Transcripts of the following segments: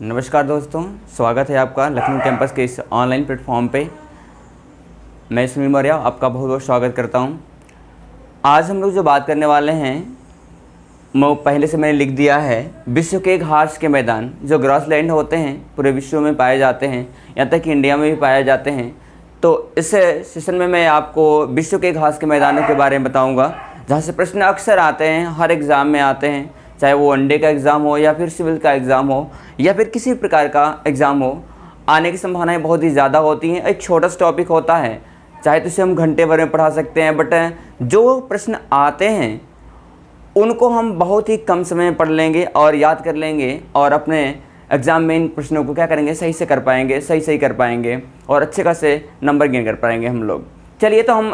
नमस्कार दोस्तों, स्वागत है आपका लखनऊ कैंपस के इस ऑनलाइन प्लेटफॉर्म पे। मैं सुनील मौर्य आपका बहुत बहुत स्वागत करता हूं। आज हम लोग जो बात करने वाले हैं वो पहले से मैंने लिख दिया है, विश्व के घास के मैदान जो ग्रासलैंड होते हैं पूरे विश्व में पाए जाते हैं, यहाँ तक कि इंडिया में भी पाए जाते हैं। तो इस सेशन में मैं आपको विश्व के घास के मैदानों के बारे में बताऊँगा, जहाँ से प्रश्न अक्सर आते हैं, हर एग्ज़ाम में आते हैं, चाहे वो वनडे का एग्ज़ाम हो या फिर सिविल का एग्ज़ाम हो या फिर किसी प्रकार का एग्ज़ाम हो, आने की संभावनाएं बहुत ही ज़्यादा होती हैं। एक छोटा सा टॉपिक होता है, चाहे तो इसे हम घंटे भर में पढ़ा सकते हैं, बट जो प्रश्न आते हैं उनको हम बहुत ही कम समय में पढ़ लेंगे और याद कर लेंगे और अपने एग्ज़ाम में इन प्रश्नों को क्या करेंगे, सही से कर पाएंगे, सही कर पाएंगे और अच्छे खासे नंबर गेन कर पाएंगे हम लोग। चलिए, तो हम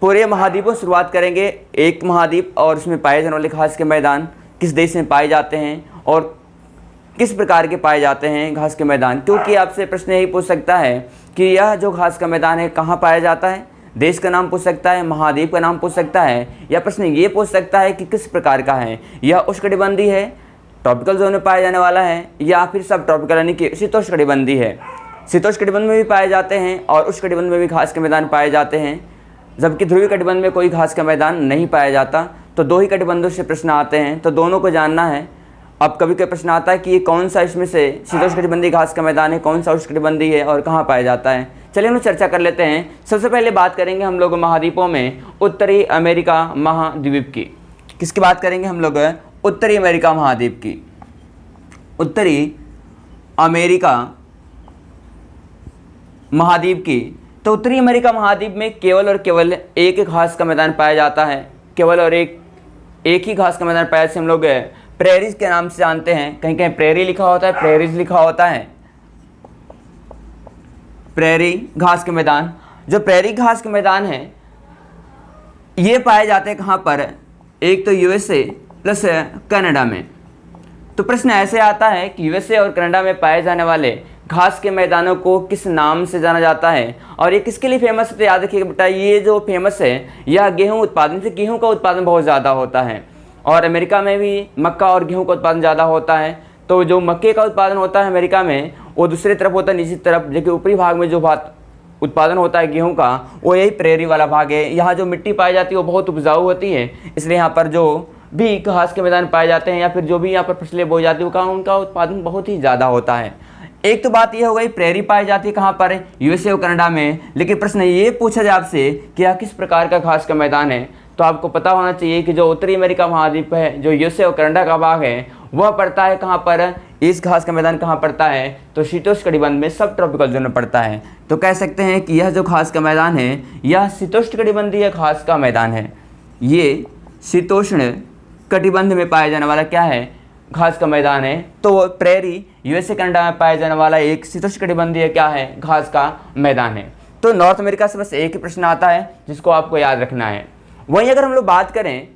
पूरे महाद्वीपों से शुरुआत करेंगे। एक महाद्वीप और उसमें पाए जाने वाले घास के मैदान किस देश में पाए जाते हैं और किस प्रकार के पाए जाते हैं घास के मैदान, क्योंकि आपसे प्रश्न यही पूछ सकता है कि यह जो घास का मैदान है कहाँ पाया जाता है। देश का नाम पूछ सकता है, महाद्वीप का नाम पूछ सकता है, या प्रश्न ये पूछ सकता है कि किस प्रकार का है। यह उष्णकटिबंधीय है, ट्रॉपिकल जोन में पाया जाने वाला है, या फिर सब ट्रॉपिकल यानी कि शीतोष्णकटिबंधीय है। शीतोष्णकटिबंध में भी पाए जाते हैं और उष्णकटिबंध में भी घास के मैदान पाए जाते हैं, जबकि ध्रुवीय कटिबंध में कोई घास का मैदान नहीं पाया जाता। तो दो ही कटिबंधों से प्रश्न आते हैं, तो दोनों को जानना है। अब कभी कभी प्रश्न आता है कि ये कौन सा इसमें से शीतोष्णकटिबंधीय घास का मैदान है, कौन सा उष्णकटिबंधीय है और कहाँ पाया जाता है। चलिए हम लोग चर्चा कर लेते हैं। सबसे पहले बात करेंगे हम लोग महाद्वीपों में उत्तरी अमेरिका महाद्वीप की। किसकी बात करेंगे हम लोग? उत्तरी अमेरिका महाद्वीप की। उत्तरी अमेरिका महाद्वीप की। तो उत्तरी अमेरिका महाद्वीप में केवल और केवल एक घास का मैदान पाया जाता है। केवल और एक ही घास का मैदान पाया, जैसे हम लोग प्रेरीज के नाम से जानते हैं। कहीं कहीं प्रेरी लिखा होता है, प्रेरीज लिखा होता है। प्रेरी घास के मैदान, जो प्रेरी घास के मैदान है ये पाए जाते हैं कहाँ पर? एक तो यूएसए प्लस कनाडा में। तो प्रश्न ऐसे आता है कि यूएसए और कनाडा में पाए जाने वाले घास के मैदानों को किस नाम से जाना जाता है और ये किसके लिए फेमस है? तो याद रखिएगा बेटा, ये जो फेमस है यह गेहूं उत्पादन से, गेहूं का उत्पादन बहुत ज़्यादा होता है और अमेरिका में भी मक्का और गेहूं का उत्पादन ज़्यादा होता है। तो जो मक्के का उत्पादन होता है अमेरिका में, वो दूसरी तरफ होता है नीचे तरफ, जबकि ऊपरी भाग में जो उत्पादन होता है गेहूं का, वो यही प्रेरी वाला भाग है। यहाँ जो मिट्टी पाई जाती है वो बहुत उपजाऊ होती है, इसलिए यहाँ पर जो भी घास के मैदान पाए जाते हैं या फिर जो भी यहाँ पर फसलें बोई जाती है उनका उत्पादन बहुत ही ज़्यादा होता है। एक तो बात यह हो गई, प्रेरी पाई जाती है कहाँ पर? यूएसए और कनाडा में। लेकिन प्रश्न ये पूछा जाए आपसे कि यह किस प्रकार का घास का मैदान है, तो आपको पता होना चाहिए कि जो उत्तरी अमेरिका महाद्वीप है, जो यूएसए और कनाडा का भाग है, वह पड़ता है कहाँ पर? इस घास का मैदान कहाँ पड़ता है? तो शीतोष्णकटिबंध में, सब ट्रॉपिकल जोन में पड़ता है। तो कह सकते हैं कि यह जो घास का मैदान है यह शीतोष्णकटिबंधीय घास का मैदान है। ये शीतोष्ण कटिबंध में पाया जाने वाला क्या है? घास का मैदान है। तो प्रेरी यूएसए कनाडा में पाया जाने वाला एक शीतोष्णकटिबंधीय क्या है? घास का मैदान है। तो नॉर्थ अमेरिका से बस एक ही प्रश्न आता है जिसको आपको याद रखना है। वहीं अगर हम लोग बात करें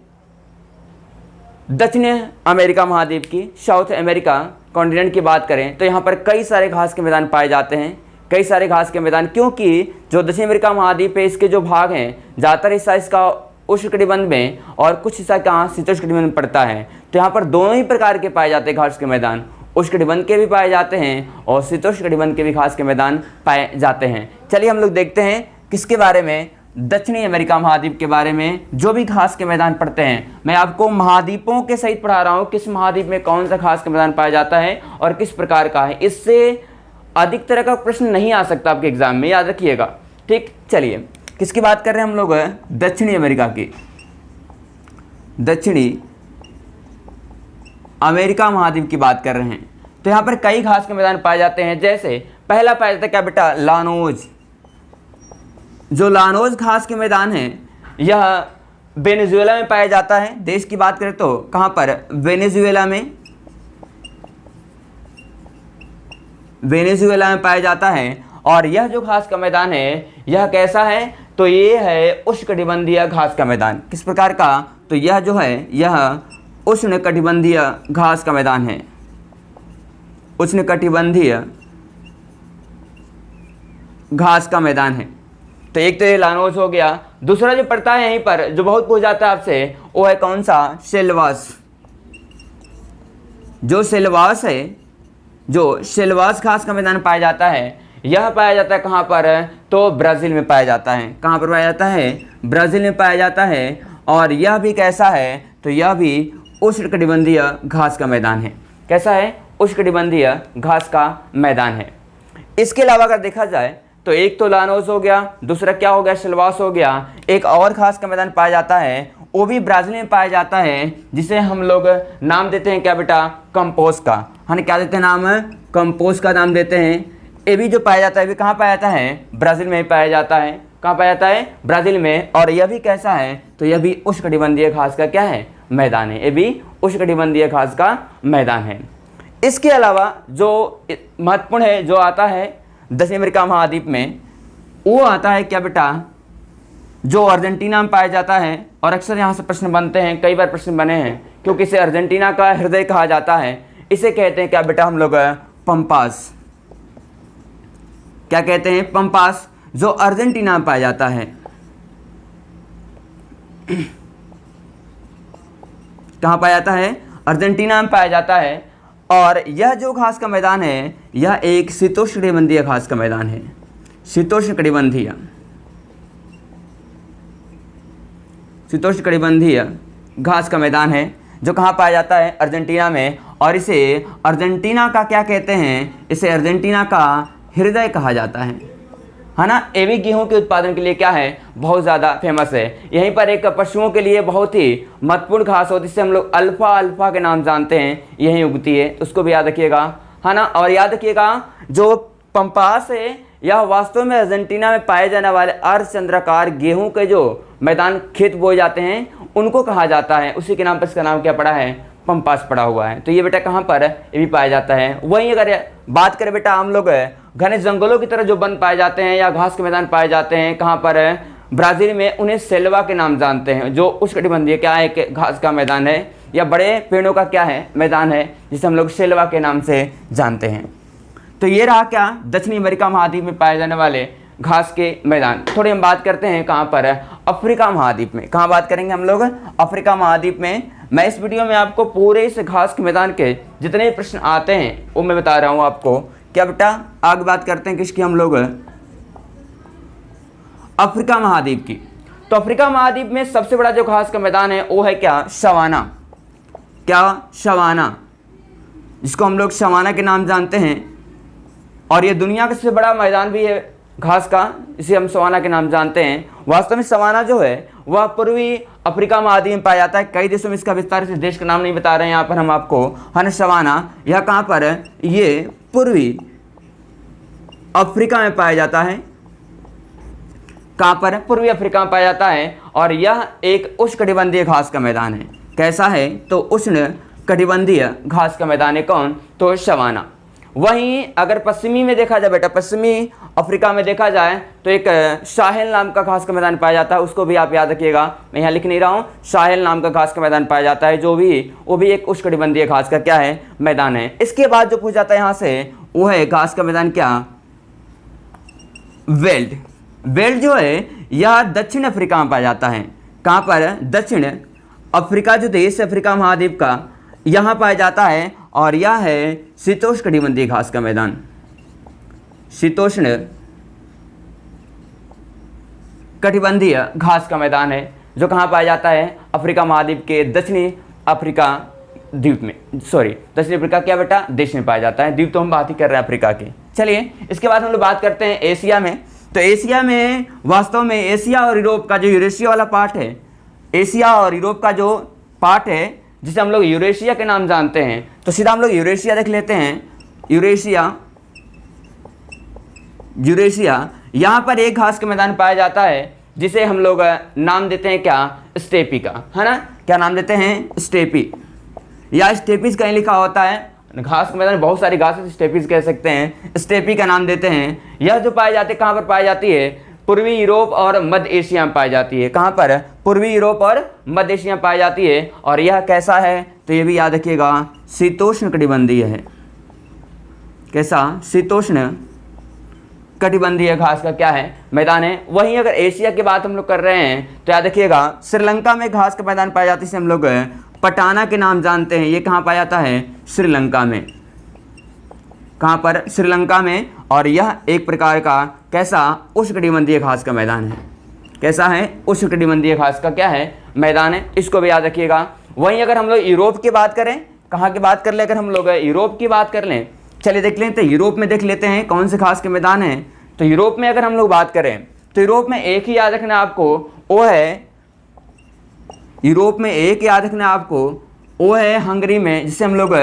दक्षिण अमेरिका महाद्वीप की, साउथ अमेरिका कॉन्टिनेंट की बात करें, तो यहाँ पर कई सारे घास के मैदान पाए जाते हैं, कई सारे घास के मैदान, क्योंकि जो दक्षिण अमेरिका महाद्वीप है इसके जो भाग हैं ज़्यादातर हिस्सा इसका उष्णकटिबंध में और कुछ हिस्सा कहाँ? शीतोष्णकटिबंध में पड़ता है। तो यहाँ पर दोनों ही प्रकार के पाए जाते हैं घास के मैदान, उष्णकटिबंध के भी पाए जाते हैं और शीतोष्णकटिबंध के भी घास के मैदान पाए जाते हैं। चलिए हम लोग देखते हैं किसके बारे में? दक्षिणी अमेरिका महाद्वीप के बारे में। जो भी घास के मैदान पड़ते हैं, मैं आपको महाद्वीपों के सहित पढ़ा रहा हूँ, किस महाद्वीप में कौन सा घास का मैदान पाया जाता है और किस प्रकार का है। इससे अधिक तरह का प्रश्न नहीं आ सकता आपके एग्जाम में, याद रखिएगा। ठीक, चलिए किसकी बात कर रहे हैं हम लोग? दक्षिणी अमेरिका की। दक्षिणी अमेरिका महाद्वीप की बात कर रहे हैं। तो यहाँ पर कई घास के मैदान पाए जाते हैं। जैसे पहला पाया जाता है क्या बेटा? लानोज। जो लानोज घास के मैदान है यह वेनेजुएला में पाया जाता है। देश की बात करें तो कहाँ पर? वेनेजुएला में। वेनेजुएला में पाया जाता है। और यह जो घास का मैदान है यह कैसा है? तो ये है उष्णकटिबंधीय घास का मैदान। किस प्रकार का? तो यह जो है यह उष्णकटिबंधीय घास का मैदान है। उष्णकटिबंधीय घास का मैदान है। तो एक तो ये लानोज हो गया। दूसरा जो पड़ता है यहीं पर, जो बहुत पूछ जाता है आपसे, वो है कौन सा? सेल्वास। जो सेल्वास है जो सेल्वास घास का मैदान पाया जाता है, यह पाया जाता है कहाँ पर, तो ब्राज़ील में पाया जाता है। कहाँ पर पाया जाता है, ब्राज़ील में पाया जाता है। और यह भी कैसा है, तो यह भी उष्णकटिबंधीय घास का मैदान है। कैसा है, उष्णकटिबंधीय घास का मैदान है। इसके अलावा अगर देखा जाए तो एक तो लानोस हो गया, दूसरा क्या हो गया, सेल्वास हो गया। एक और घास का मैदान पाया जाता है, वो भी ब्राज़ील में पाया जाता है, जिसे हम लोग नाम देते हैं क्या बेटा, कंपोस्ट का। हम क्या देते हैं नाम, कंपोस्ट का नाम देते हैं। ये भी जो पाया जाता है, भी कहाँ पाया जाता है, ब्राज़ील में पाया जाता है। कहाँ पाया जाता है, ब्राज़ील में। और यह भी कैसा है, तो यह भी उष्णकटिबंधीय घास का क्या है, मैदान है। ये भी उष्णकटिबंधीय घास का मैदान है। इसके अलावा जो महत्वपूर्ण है, जो आता है दक्षिण अमेरिका महाद्वीप में, वो आता है क्या बेटा, जो अर्जेंटीना में पाया जाता है। और अक्सर यहाँ से प्रश्न बनते हैं, कई बार प्रश्न बने हैं, क्योंकि इसे अर्जेंटीना का हृदय कहा जाता है। इसे कहते हैं क्या बेटा हम लोग, पंपास। क्या कहते हैं, पंपास, जो अर्जेंटीना में पाया जाता है। कहाँ पाया जाता है, अर्जेंटीना में पाया जाता है। और यह जो घास का मैदान है, यह एक शीतोष्णकटिबंधीय घास का मैदान है। शीतोष्णकटिबंधीय घास का मैदान है, जो कहाँ पाया जाता है, अर्जेंटीना में। और इसे अर्जेंटीना का क्या कहते हैं, इसे अर्जेंटीना का हृदय कहा जाता है ना। ये भी गेहूं के उत्पादन के लिए क्या है, बहुत ज़्यादा फेमस है। यहीं पर एक पशुओं के लिए बहुत ही महत्वपूर्ण घास होती है, जिसे हम लोग अल्फा के नाम जानते हैं, यहीं उगती है। उसको भी याद रखिएगा, है ना। और याद रखिएगा, जो पंपास है यह वास्तव में अर्जेंटीना में पाए जाने वाले अर्धचंद्राकार गेहूं के जो मैदान, खेत बोए जाते हैं, उनको कहा जाता है। उसी के नाम पर इसका नाम क्या पड़ा है, पंपास पड़ा हुआ है। तो ये बेटा कहाँ पर, ये भी पाया जाता है। वहीं अगर बात करें बेटा हम लोग घने जंगलों की तरह जो वन पाए जाते हैं या घास के मैदान पाए जाते हैं, कहाँ पर, ब्राज़ील में, उन्हें सेल्वा के नाम जानते हैं, जो उष्णकटिबंधीय क्या है, घास का मैदान है, या बड़े पेड़ों का क्या है, मैदान है, जिसे हम लोग सेल्वा के नाम से जानते हैं। तो ये रहा क्या, दक्षिणी अमेरिका महाद्वीप में पाए जाने वाले घास के मैदान। थोड़ी हम बात करते हैं कहाँ पर, अफ्रीका महाद्वीप में। कहाँ बात करेंगे हम लोग, अफ्रीका महाद्वीप में। मैं इस वीडियो में आपको पूरे इस घास के मैदान के जितने प्रश्न आते हैं वो मैं बता रहा हूँ आपको। क्या बेटा, आगे बात करते हैं किसकी हम लोग, अफ्रीका महाद्वीप की। तो अफ्रीका महाद्वीप में सबसे बड़ा जो घास का मैदान है वो है क्या, सवाना। क्या, सवाना, जिसको हम लोग सवाना के नाम जानते हैं। और ये दुनिया का सबसे बड़ा मैदान भी है घास का, इसे हम सवाना के नाम जानते हैं। वास्तव में सवाना जो है वह पूर्वी अफ्रीका महाद्वीप में पाया जाता है। कई देशों में इसका विस्तार से देश का नाम नहीं बता रहे हैं यहाँ पर हम आपको, है ना। सवाना यह कहाँ पर है, ये पूर्वी अफ्रीका में पाया जाता है। कहाँ पर, पूर्वी अफ्रीका में पाया जाता है। और यह एक उष्णकटिबंधीय घास का मैदान है। कैसा है, तो उष्णकटिबंधीय घास का मैदान है। कौन, तो सवाना। वहीं अगर पश्चिमी में देखा जाए बेटा, पश्चिमी अफ्रीका में देखा जाए तो एक साहेल नाम का घास का मैदान पाया जाता है। उसको भी आप याद रखिएगा, मैं यहाँ लिख नहीं रहा हूँ। साहेल नाम का घास का मैदान पाया जाता है, वो भी एक उष्णकटिबंधीय घास का क्या है, मैदान है। इसके बाद जो पूछा जाता है यहाँ से, वो है घास का मैदान क्या, वेल्ड। वेल्ड जो है यह दक्षिण अफ्रीका में पाया जाता है। कहाँ पर, दक्षिण अफ्रीका जो देश है अफ्रीका महाद्वीप का, यहाँ पाया जाता है। और यह है शीतोष्णकटिबंधीय घास का मैदान। शीतोष्ण कटिबंधीय घास का मैदान है, जो कहाँ पाया जाता है, अफ्रीका महाद्वीप के दक्षिणी अफ्रीका द्वीप में, दक्षिणी अफ्रीका क्या बेटा, देश में पाया जाता है। द्वीप तो हम बात ही कर रहे हैं अफ्रीका की। चलिए इसके बाद हम लोग बात करते हैं एशिया में। तो एशिया में वास्तव में एशिया और यूरोप का जो यूरेशिया वाला पार्ट है, एशिया और यूरोप का जो पार्ट है, जिसे हम लोग यूरेशिया के नाम जानते हैं, तो सीधा हम लोग यूरेशिया देख लेते हैं। यूरेशिया यहाँ पर एक घास का मैदान पाया जाता है, जिसे हम लोग नाम देते हैं क्या, स्टेपी का, है ना। क्या नाम देते हैं, स्टेपी, या स्टेपीज कहीं लिखा होता है। घास के मैदान बहुत सारी घास स्टेपीज कह सकते हैं, स्टेपी का नाम देते हैं। यह जो पाई जाती है, कहाँ पर पाई जाती है, पूर्वी यूरोप और मध्य एशिया में पाई जाती है। कहाँ पर, पूर्वी यूरोप और मध्य एशिया में पाई जाती है। और यह कैसा है, तो ये भी याद रखिएगा, शीतोष्णकटिबंधीय है। कैसा, शीतोष्ण कटिबंधीय घास का क्या है, मैदान है। वहीं अगर एशिया की बात हम लोग कर रहे हैं तो याद रखिएगा, श्रीलंका में घास का मैदान पाया जाता है, इसे हम लोग पटाना के नाम जानते हैं। ये कहाँ पाया जाता है, श्रीलंका में। कहाँ पर, श्रीलंका में। और यह एक प्रकार का कैसा, उष्णकटिबंधीय घास का मैदान है। कैसा है, उष्णकटिबंधीय घास का क्या है, मैदान है। इसको भी याद रखिएगा। वहीं अगर हम लोग यूरोप की बात करें, कहाँ की बात कर ले, अगर हम लोग यूरोप की बात कर लें, चलिए देख लेते हैं यूरोप में, देख लेते हैं कौन से घास के मैदान हैं। तो यूरोप में अगर हम लोग बात करें तो यूरोप में एक ही याद रखना आपको, वो है, यूरोप में एक याद रखना आपको, वो है हंगरी में, जिसे हम लोग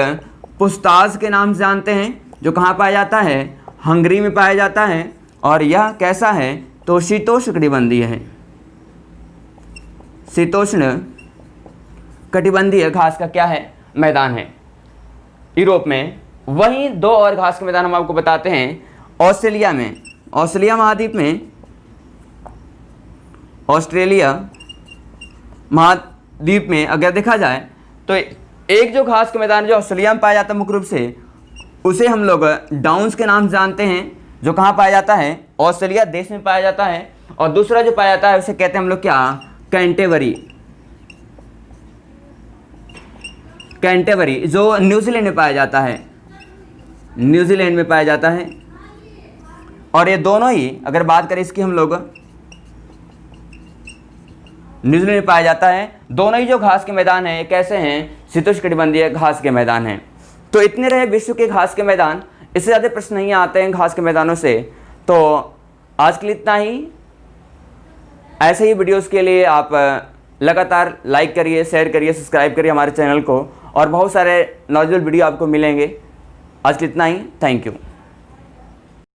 पुस्ताज के नाम से जानते हैं, जो कहाँ पाया जाता है, हंगरी में पाया जाता है। और यह कैसा है, तो शीतोष्ण कटिबंधीय है, शीतोष्ण कटिबंधीय घास का क्या है, मैदान है यूरोप में। वहीं दो और घास के मैदान हम आपको बताते हैं ऑस्ट्रेलिया में, ऑस्ट्रेलिया महाद्वीप में, ऑस्ट्रेलिया महाद्वीप में अगर देखा जाए तो एक जो घास का मैदान जो ऑस्ट्रेलिया में पाया जाता है मुख्य रूप से, उसे हम लोग डाउन्स के नाम से जानते हैं, जो कहाँ पाया जाता है, ऑस्ट्रेलिया देश में पाया जाता है। और दूसरा जो पाया जाता है उसे कहते हैं हम लोग क्या, कैंटेबरी, कैंटेबरी, जो न्यूजीलैंड में पाया जाता है, न्यूजीलैंड में पाया जाता है। और ये दोनों ही अगर बात करें इसकी हम लोग, न्यूजीलैंड में पाया जाता है। दोनों ही जो घास के मैदान हैं कैसे हैं, शीतोष्णकटिबंधीय घास के मैदान हैं। तो इतने रहे विश्व के घास के मैदान, इससे ज़्यादा प्रश्न नहीं आते हैं घास के मैदानों से। तो आज के लिए इतना ही। ऐसे ही वीडियोस के लिए आप लगातार लाइक करिए, शेयर करिए, सब्सक्राइब करिए हमारे चैनल को, और बहुत सारे नॉलेजेबल वीडियो आपको मिलेंगे। आज के लिए इतना ही। Thank you.